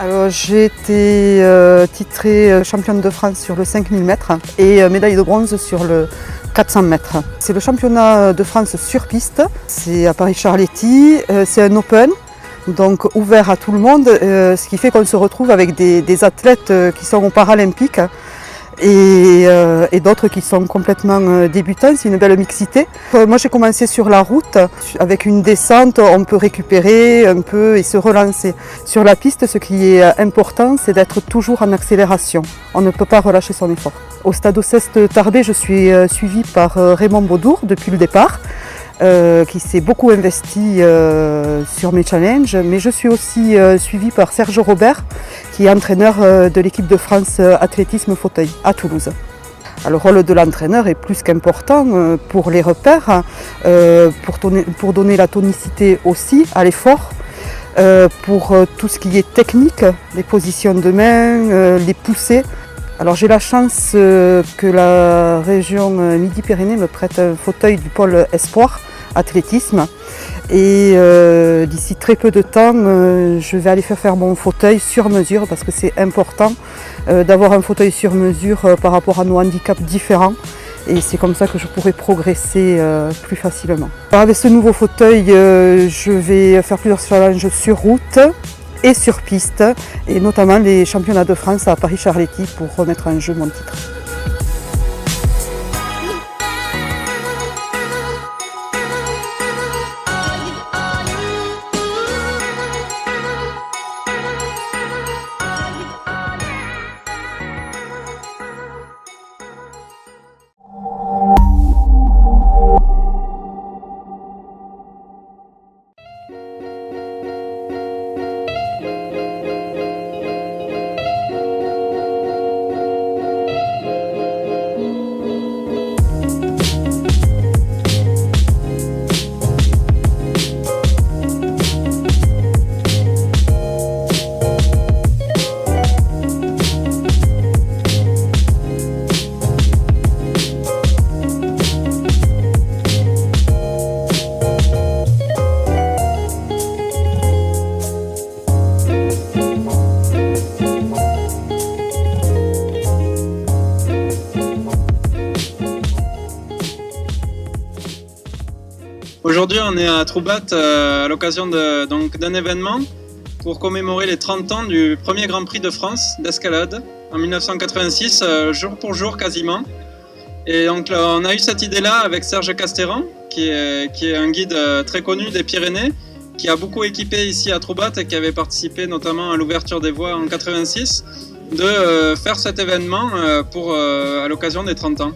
Alors, j'ai été titrée championne de France sur le 5000 mètres et médaille de bronze sur le 400 mètres. C'est le championnat de France sur piste, c'est à Paris-Charletti, c'est un open, donc ouvert à tout le monde, ce qui fait qu'on se retrouve avec des athlètes qui sont aux Paralympiques et d'autres qui sont complètement débutants, c'est une belle mixité. Moi j'ai commencé sur la route, avec une descente on peut récupérer un peu et se relancer. Sur la piste ce qui est important c'est d'être toujours en accélération, on ne peut pas relâcher son effort. Au Stade Ceste Tarbé je suis suivie par Raymond Baudour depuis le départ. Qui s'est beaucoup investi sur mes challenges, mais je suis aussi suivie par Serge Robert, qui est entraîneur de l'équipe de France athlétisme fauteuil à Toulouse. Alors, le rôle de l'entraîneur est plus qu'important pour les repères, pour donner la tonicité aussi à l'effort, pour tout ce qui est technique, les positions de main, les poussées. Alors j'ai la chance que la région Midi-Pyrénées me prête un fauteuil du pôle Espoir athlétisme et d'ici très peu de temps je vais aller faire mon fauteuil sur mesure parce que c'est important d'avoir un fauteuil sur mesure par rapport à nos handicaps différents et c'est comme ça que je pourrai progresser plus facilement. Alors avec ce nouveau fauteuil je vais faire plusieurs challenges sur route et sur piste, et notamment les championnats de France à Paris-Charletti pour remettre en jeu mon titre. Aujourd'hui, on est à Troubat à l'occasion d'un événement pour commémorer les 30 ans du premier Grand Prix de France d'escalade en 1986, jour pour jour quasiment. Et donc on a eu cette idée-là avec Serge Castéran, qui est un guide très connu des Pyrénées, qui a beaucoup équipé ici à Troubat et qui avait participé notamment à l'ouverture des voies en 86, de faire cet événement à l'occasion des 30 ans.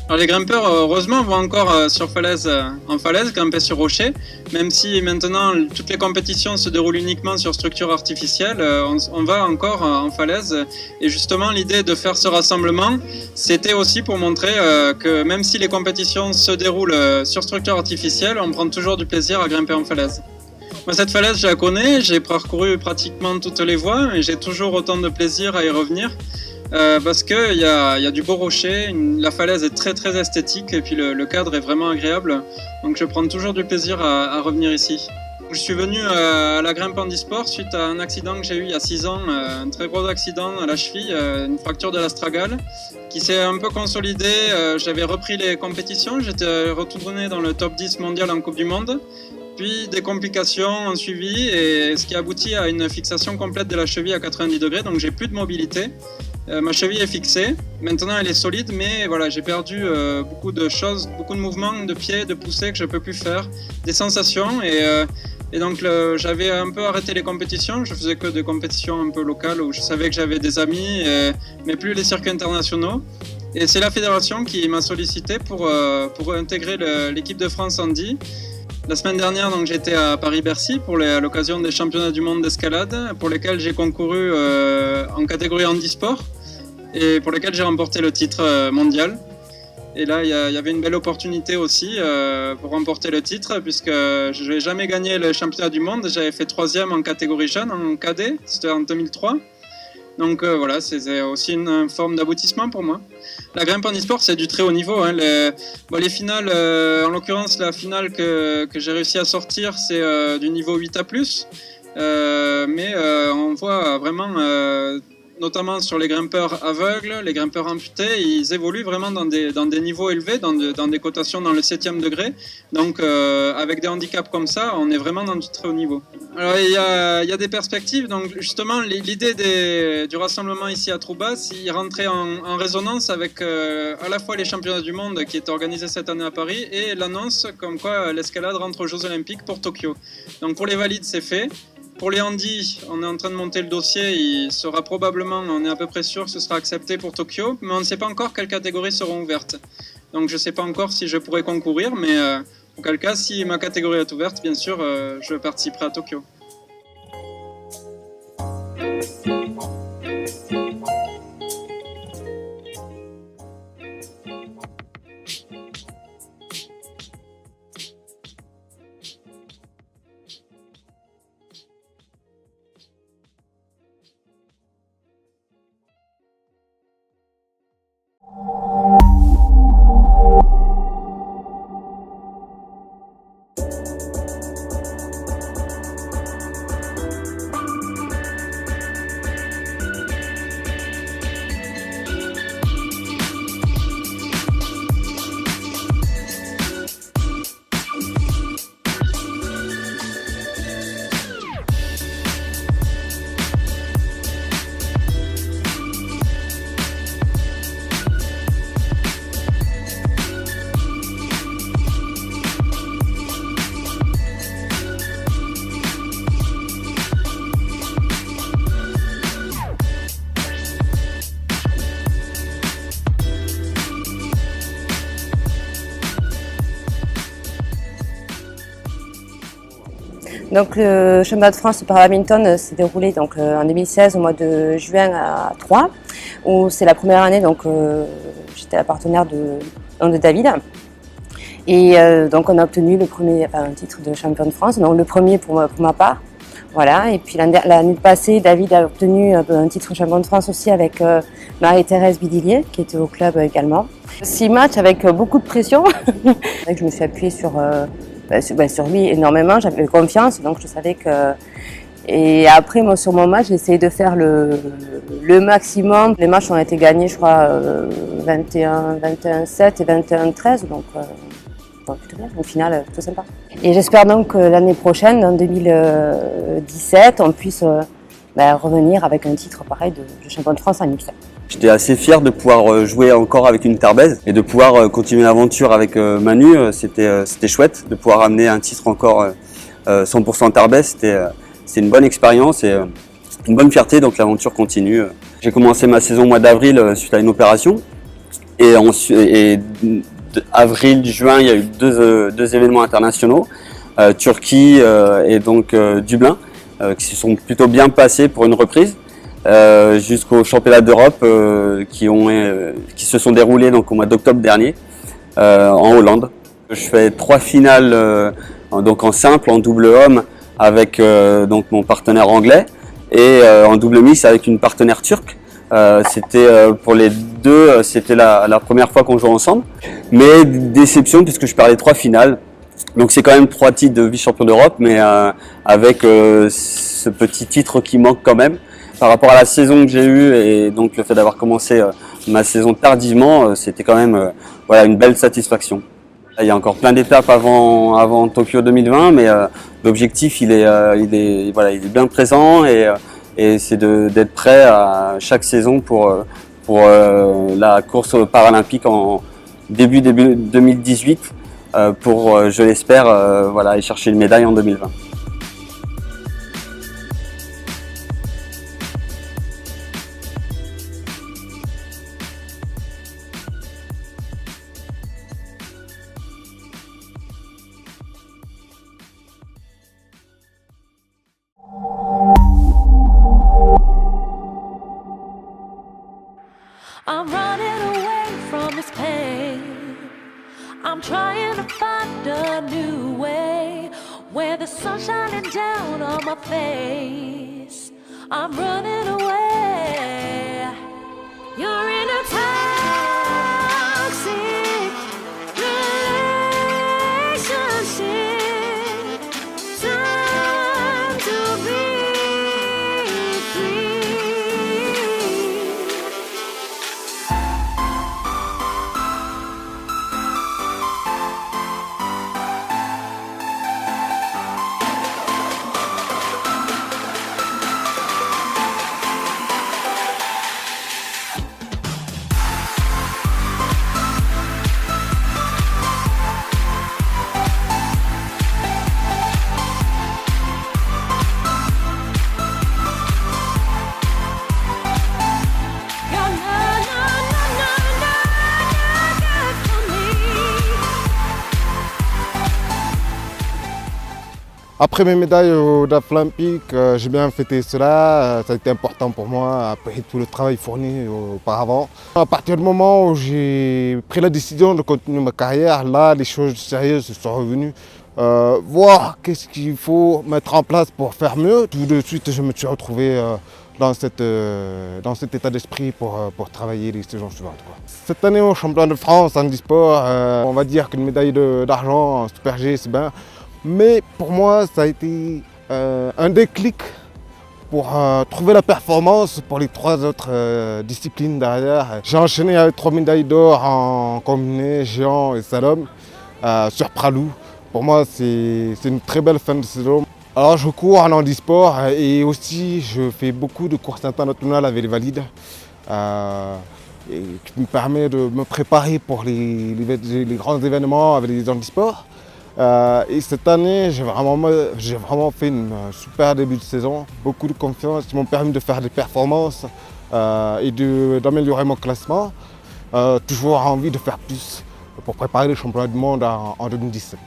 Alors les grimpeurs, heureusement, vont encore en falaise, grimper sur rocher, même si maintenant toutes les compétitions se déroulent uniquement sur structure artificielle, on va encore en falaise. Et justement, l'idée de faire ce rassemblement, c'était aussi pour montrer que même si les compétitions se déroulent sur structure artificielle, on prend toujours du plaisir à grimper en falaise. Moi, cette falaise, je la connais, j'ai parcouru pratiquement toutes les voies et j'ai toujours autant de plaisir à y revenir. Parce qu'il y a du beau rocher, la falaise est très très esthétique et puis le cadre est vraiment agréable, donc je prends toujours du plaisir à revenir ici. Je suis venu à la grimpe handisport suite à un accident que j'ai eu il y a 6 ans, un très gros accident à la cheville, une fracture de l'astragale qui s'est un peu consolidée. J'avais repris les compétitions, j'étais retourné dans le top 10 mondial en Coupe du Monde. Puis des complications ont suivi et ce qui aboutit à une fixation complète de la cheville à 90 degrés, donc j'ai plus de mobilité. Ma cheville est fixée, maintenant elle est solide, mais voilà, j'ai perdu beaucoup de choses, beaucoup de mouvements de pieds, de poussées que je ne peux plus faire, des sensations et donc j'avais un peu arrêté les compétitions, je faisais que des compétitions un peu locales où je savais que j'avais des amis, mais plus les circuits internationaux. Et c'est la fédération qui m'a sollicité pour intégrer l'équipe de France Handi. La semaine dernière, donc, j'étais à Paris-Bercy à l'occasion des championnats du monde d'escalade, pour lesquels j'ai concouru en catégorie handisport et pour lesquels j'ai remporté le titre mondial. Et là, il y avait une belle opportunité aussi pour remporter le titre, puisque je n'ai jamais gagné le championnat du monde. J'avais fait 3e en catégorie jeune, en cadet, c'était en 2003. Donc voilà, c'est aussi une forme d'aboutissement pour moi. La grimpe en e-sport, c'est du très haut niveau. Hein. Les finales, en l'occurrence, la finale que j'ai réussi à sortir, c'est du niveau 8A+. mais on voit vraiment, notamment sur les grimpeurs aveugles, les grimpeurs amputés, ils évoluent vraiment dans des niveaux élevés, dans des cotations dans le 7e degré. Donc avec des handicaps comme ça, on est vraiment dans du très haut niveau. Alors il y a des perspectives. Donc justement, l'idée du rassemblement ici à Troubas, il rentrait en résonance avec à la fois les championnats du monde qui étaient organisés cette année à Paris et l'annonce comme quoi l'escalade rentre aux Jeux Olympiques pour Tokyo. Donc pour les valides, c'est fait. Pour les handis, on est en train de monter le dossier, il sera probablement, on est à peu près sûr que ce sera accepté pour Tokyo, mais on ne sait pas encore quelles catégories seront ouvertes. Donc je ne sais pas encore si je pourrai concourir, mais auquel cas, si ma catégorie est ouverte, bien sûr, je participerai à Tokyo. Donc le championnat de France par badminton s'est déroulé donc en 2016 au mois de juin à Troyes, où c'est la première année donc j'étais la partenaire de David. Et donc on a obtenu un titre de champion de France, donc le premier pour ma part. Voilà. Et puis l'année passée, David a obtenu un titre de champion de France aussi avec Marie-Thérèse Bidillier, qui était au club également. 6 matchs avec beaucoup de pression. Je me suis appuyée sur lui énormément, j'avais confiance, donc je savais que... Et après, moi, sur mon match, j'ai essayé de faire le maximum. Les matchs ont été gagnés, je crois, 21-7 et 21-13, donc plutôt bien, au final, plutôt sympa. Et j'espère donc que l'année prochaine, en 2017, on puisse revenir avec un titre pareil de champion de France en mixte. J'étais assez fier de pouvoir jouer encore avec une Tarbèze et de pouvoir continuer l'aventure avec Manu. C'était chouette de pouvoir amener un titre encore 100% Tarbèze. C'est une bonne expérience et une bonne fierté, donc l'aventure continue. J'ai commencé ma saison au mois d'avril suite à une opération. Et avril, juin, il y a eu deux événements internationaux, Turquie et donc Dublin, qui se sont plutôt bien passés pour une reprise. Jusqu'aux championnats d'Europe qui se sont déroulés donc au mois d'octobre dernier en Hollande. Je fais 3 finales donc en simple, en double homme avec donc mon partenaire anglais et en double mix avec une partenaire turque. C'était pour les deux, c'était la première fois qu'on joue ensemble, mais déception puisque je perdais 3 finales. Donc c'est quand même 3 titres de vice-champion d'Europe, mais avec ce petit titre qui manque quand même. Par rapport à la saison que j'ai eue et donc le fait d'avoir commencé ma saison tardivement, c'était quand même une belle satisfaction. Il y a encore plein d'étapes avant Tokyo 2020, mais l'objectif il est bien présent et c'est d'être prêt à chaque saison pour la course paralympique en début 2018 pour, je l'espère, aller chercher une médaille en 2020. I'm running away from this pain. I'm trying to find a new way where the sun's shining down on my face. I'm running away. You're in a toxic relationship. Time to be Après mes médailles aux Olympiques, j'ai bien fêté cela, ça a été important pour moi après tout le travail fourni auparavant. À partir du moment où j'ai pris la décision de continuer ma carrière, là les choses sérieuses sont revenues. Voir qu'est-ce qu'il faut mettre en place pour faire mieux. Tout de suite je me suis retrouvé dans cet état d'esprit pour travailler les saisons suivantes. Cette année au championnat de France en e-sport, on va dire qu'une médaille d'argent en Super G c'est bien. Mais pour moi, ça a été un déclic pour trouver la performance pour les 3 autres disciplines derrière. J'ai enchaîné avec 3 médailles d'or en combiné, géant et slalom sur Pralou. Pour moi, c'est une très belle fin de saison. Alors, je cours en handisport et aussi je fais beaucoup de courses internationales avec les valides. Et qui me permet de me préparer pour les grands événements avec les handisports. Et cette année, j'ai vraiment fait une super début de saison. Beaucoup de confiance qui m'ont permis de faire des performances et d'améliorer mon classement. Toujours envie de faire plus pour préparer le championnat du monde en 2017.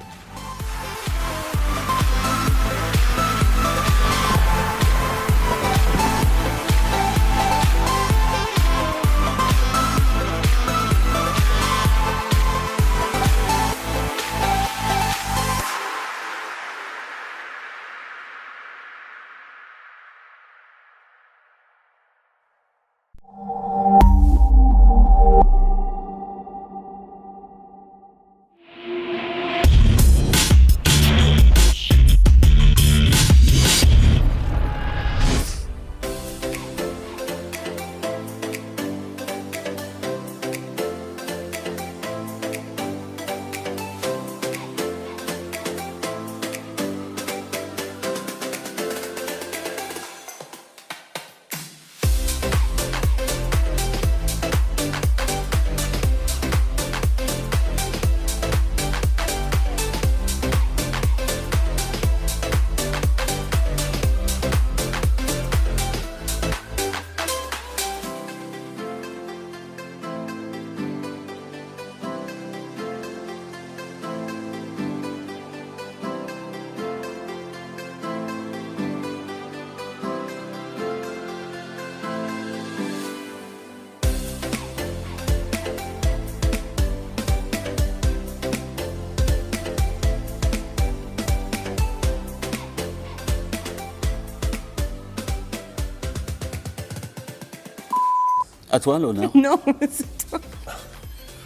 À toi l'honneur. Non, c'est toi.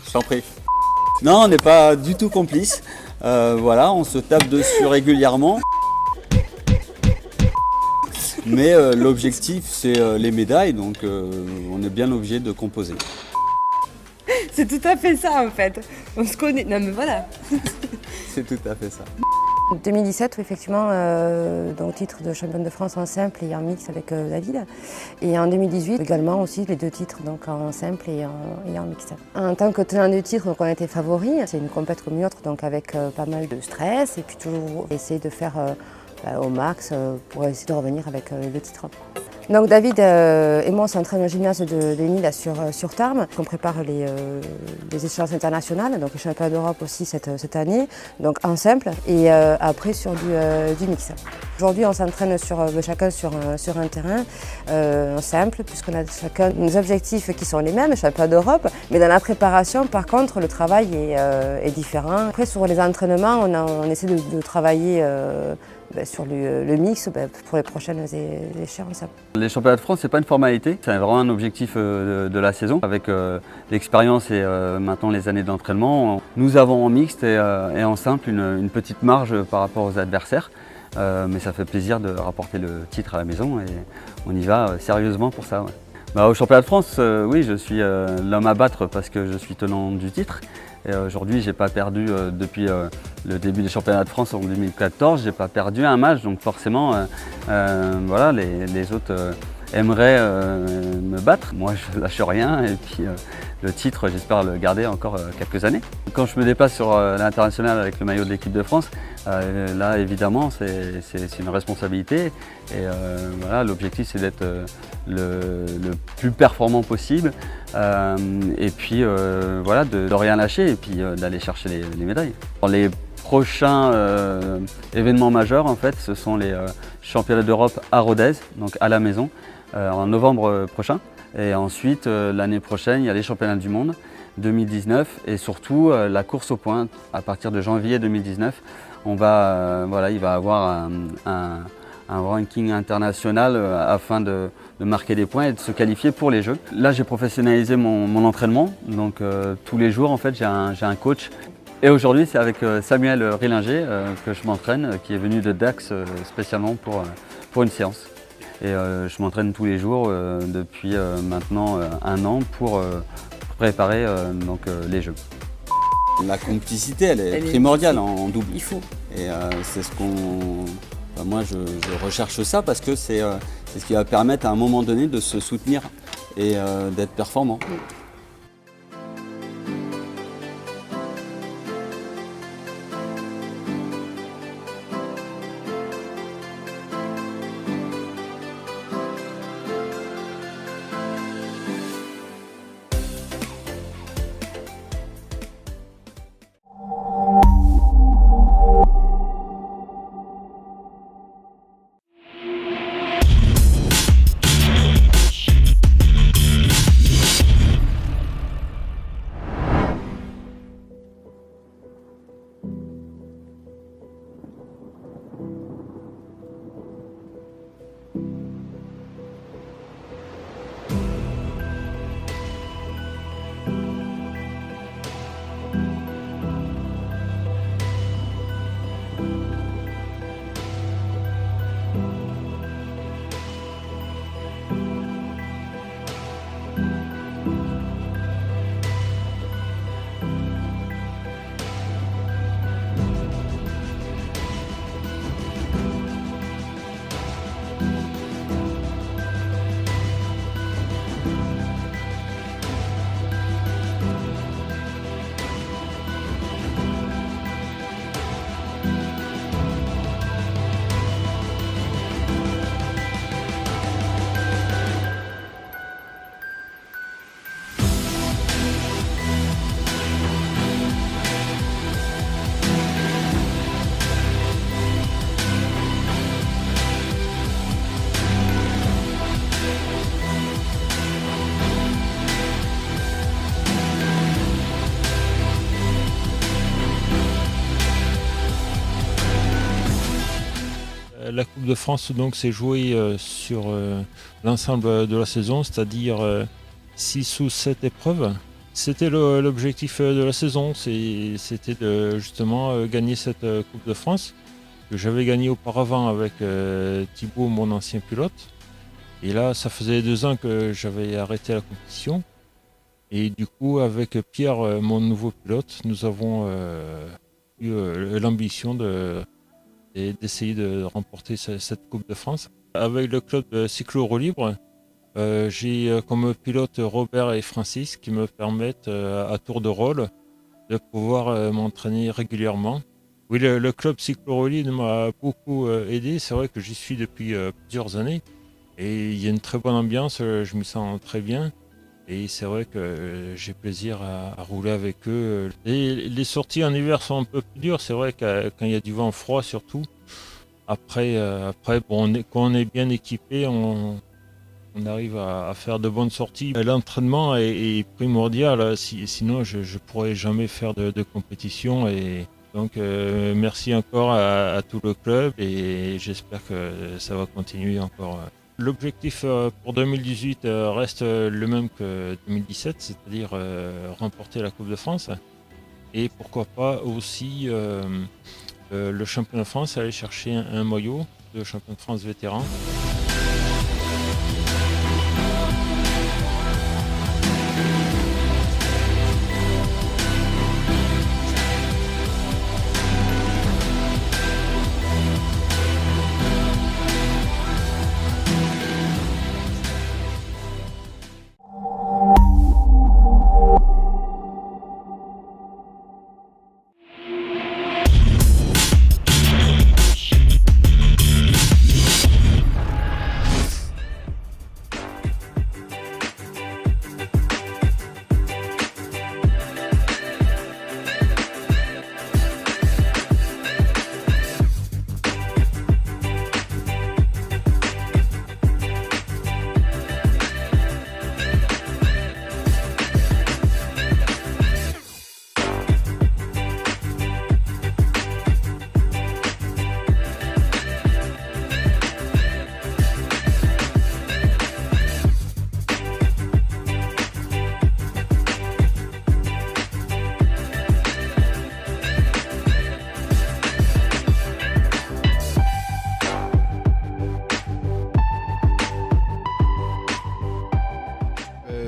Je t'en prie. Non, on n'est pas du tout complices. Voilà, on se tape dessus régulièrement. Mais l'objectif, c'est les médailles, donc on est bien obligé de composer. C'est tout à fait ça en fait. On se connaît. Non mais voilà. C'est tout à fait ça. En 2017, effectivement, donc titre de championne de France en simple et en mix avec David. Et en 2018 également aussi les 2 titres, donc en simple et en mixte. En tant que tenant du titre, donc on était favoris. C'est une compète comme une autre, donc avec pas mal de stress et puis toujours essayer de faire au max pour essayer de revenir avec le titre. Donc David et moi on s'entraîne au gymnase de Nîmes sur Tarbes. On prépare les échéances internationales, donc les championnats d'Europe aussi cette année, donc en simple et après sur du mix. Aujourd'hui on s'entraîne chacun sur un terrain en simple puisqu'on a chacun nos objectifs qui sont les mêmes, championnat d'Europe, mais dans la préparation par contre le travail est différent. Après sur les entraînements on essaie de travailler sur le mix pour les prochaines échéances. Les championnats de France, c'est pas une formalité, c'est vraiment un objectif de la saison. Avec l'expérience et maintenant les années d'entraînement, nous avons en mixte et en simple une petite marge par rapport aux adversaires. Mais ça fait plaisir de rapporter le titre à la maison et on y va sérieusement pour ça. Ouais. Au championnat de France, oui, je suis l'homme à battre parce que je suis tenant du titre. Et aujourd'hui, je n'ai pas perdu depuis le début des championnats de France en 2014, je n'ai pas perdu un match, donc forcément, voilà, les autres aimeraient me battre. Moi, je ne lâche rien et puis le titre, j'espère le garder encore quelques années. Quand je me déplace sur l'international avec le maillot de l'équipe de France, là, évidemment, c'est une responsabilité et voilà, l'objectif, c'est d'être le plus performant possible et puis voilà, de rien lâcher et puis d'aller chercher les médailles. Les prochain événement majeur, en fait, ce sont les championnats d'Europe à Rodez, donc à la maison, en novembre prochain. Et ensuite, l'année prochaine, il y a les championnats du monde 2019 et surtout la course aux points à partir de janvier 2019. Il va avoir un ranking international afin de marquer des points et de se qualifier pour les Jeux. Là, j'ai professionnalisé mon entraînement, donc tous les jours en fait j'ai un coach. Et aujourd'hui, c'est avec Samuel Rillinger que je m'entraîne, qui est venu de Dax spécialement pour une séance. Et je m'entraîne tous les jours depuis maintenant 1 an pour préparer les Jeux. La complicité, elle est primordiale en double. Il faut. Et c'est ce qu'on... moi, je recherche ça parce que c'est ce qui va permettre à un moment donné de se soutenir et d'être performant. La Coupe de France donc s'est jouée sur l'ensemble de la saison, c'est-à-dire 6 ou 7 épreuves. C'était l'objectif de la saison, c'était de justement gagner cette Coupe de France que j'avais gagnée auparavant avec Thibaut, mon ancien pilote. Et là, ça faisait 2 ans que j'avais arrêté la compétition. Et du coup, avec Pierre, mon nouveau pilote, nous avons eu l'ambition d'essayer de remporter cette Coupe de France. Avec le club de cyclo-roue libre, j'ai comme pilote Robert et Francis qui me permettent à tour de rôle de pouvoir m'entraîner régulièrement. Oui, le club cyclo-roue libre m'a beaucoup aidé. C'est vrai que j'y suis depuis plusieurs années et il y a une très bonne ambiance, je me sens très bien. Et c'est vrai que j'ai plaisir à rouler avec eux. Et les sorties en hiver sont un peu plus dures. C'est vrai que quand il y a du vent froid surtout. Après bon, quand on est bien équipé, on arrive à faire de bonnes sorties. L'entraînement est primordial. Sinon, je ne pourrais jamais faire de compétition. Et donc, merci encore à tout le club. Et j'espère que ça va continuer encore. L'objectif pour 2018 reste le même que 2017, c'est-à-dire remporter la Coupe de France. Et pourquoi pas aussi le championnat de France, aller chercher un maillot de champion de France vétéran.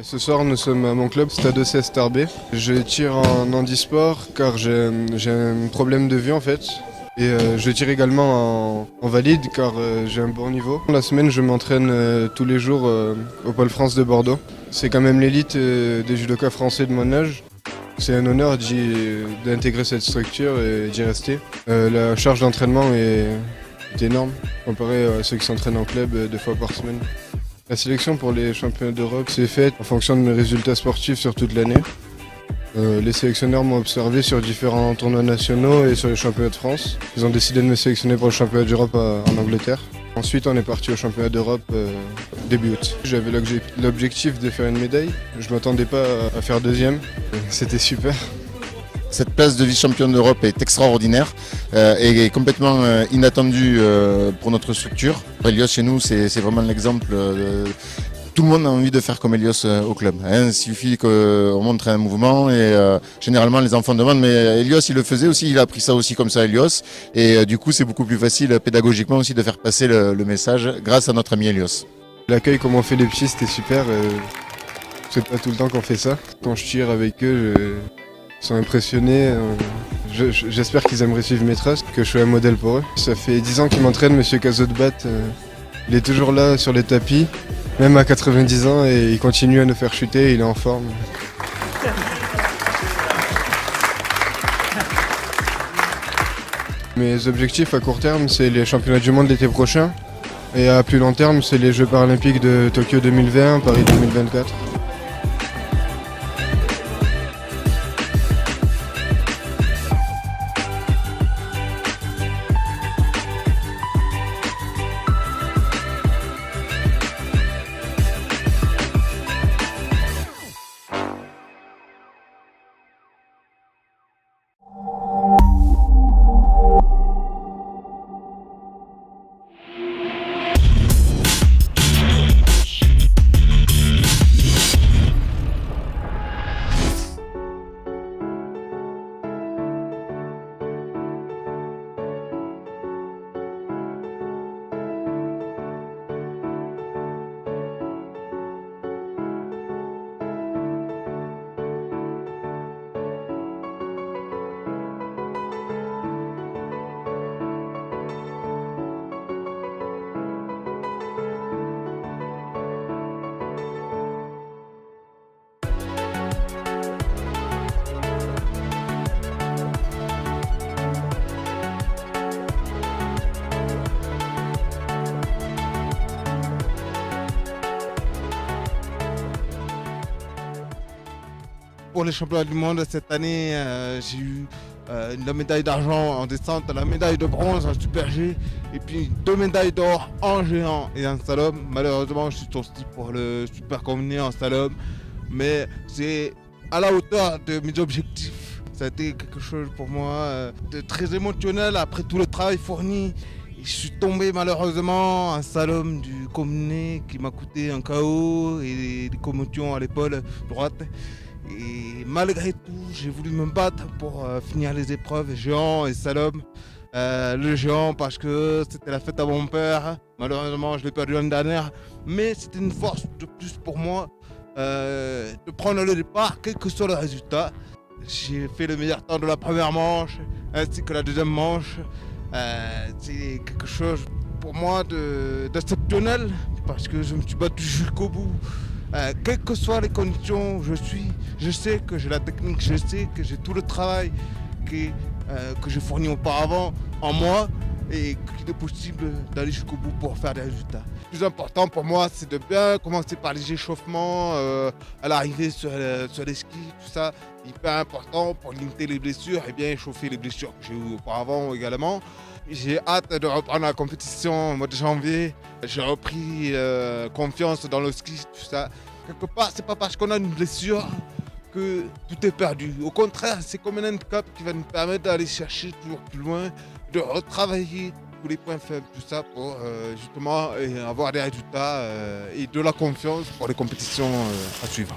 Ce soir, nous sommes à mon club, Stade OCS Tarbé. Je tire en handisport car j'ai un problème de vue en fait. Et je tire également en valide car j'ai un bon niveau. La semaine, je m'entraîne tous les jours au Pôle France de Bordeaux. C'est quand même l'élite des judokas français de mon âge. C'est un honneur d'intégrer cette structure et d'y rester. La charge d'entraînement est énorme comparé à ceux qui s'entraînent en club 2 fois par semaine. La sélection pour les championnats d'Europe s'est faite en fonction de mes résultats sportifs sur toute l'année. Les sélectionneurs m'ont observé sur différents tournois nationaux et sur les championnats de France. Ils ont décidé de me sélectionner pour le championnat d'Europe en Angleterre. Ensuite, on est parti au championnat d'Europe début août. J'avais l'objectif de faire une médaille. Je ne m'attendais pas à faire deuxième. C'était super. Cette place de vice-champion d'Europe est extraordinaire et complètement inattendue pour notre structure. Elios, chez nous, c'est vraiment l'exemple. Tout le monde a envie de faire comme Elios au club. Il suffit qu'on montre un mouvement et généralement les enfants demandent, mais Elios il le faisait aussi, il a appris ça aussi comme ça Elios. Et du coup c'est beaucoup plus facile pédagogiquement aussi de faire passer le message grâce à notre ami Elios. L'accueil comme on fait les petits c'était super. C'est pas tout le temps qu'on fait ça. Quand je tire avec eux, ils sont impressionnés. J'espère qu'ils aimeraient suivre mes traces, que je sois un modèle pour eux. Ça fait 10 ans qu'il m'entraîne, monsieur Cazotbat. Il est toujours là sur les tapis. Même à 90 ans et il continue à nous faire chuter, il est en forme. Mes objectifs à court terme, c'est les championnats du monde l'été prochain. Et à plus long terme, c'est les Jeux paralympiques de Tokyo 2020, Paris 2024. Pour les championnats du monde cette année, j'ai eu la médaille d'argent en descente, la médaille de bronze en super G et puis 2 médailles d'or en géant et en slalom. Malheureusement, je suis tombé pour le super combiné en slalom, mais c'est à la hauteur de mes objectifs. Ça a été quelque chose pour moi de très émotionnel après tout le travail fourni. Je suis tombé malheureusement en slalom du combiné qui m'a coûté un KO et des commotions à l'épaule droite. Et malgré tout, j'ai voulu me battre pour finir les épreuves géant et slalom. Le géant parce que c'était la fête à mon père. Malheureusement, je l'ai perdu l'année dernière. Mais c'était une force de plus pour moi de prendre le départ, quel que soit le résultat. J'ai fait le meilleur temps de la première manche ainsi que la deuxième manche. C'est quelque chose pour moi d'exceptionnel parce que je me suis battu jusqu'au bout. Quelles que soient les conditions où je sais que j'ai la technique, je sais que j'ai tout le travail que j'ai fourni auparavant en moi et qu'il est possible d'aller jusqu'au bout pour faire des résultats. Le plus important pour moi, c'est de bien commencer par les échauffements, à l'arrivée sur les skis, tout ça, hyper important pour limiter les blessures et bien échauffer les blessures que j'ai eues auparavant également. J'ai hâte de reprendre la compétition au mois de janvier. J'ai repris confiance dans le ski, tout ça. Quelque part, c'est pas parce qu'on a une blessure que tout est perdu. Au contraire, c'est comme un handicap qui va nous permettre d'aller chercher toujours plus loin, de retravailler tous les points faibles, tout ça pour justement avoir des résultats et de la confiance pour les compétitions à suivre.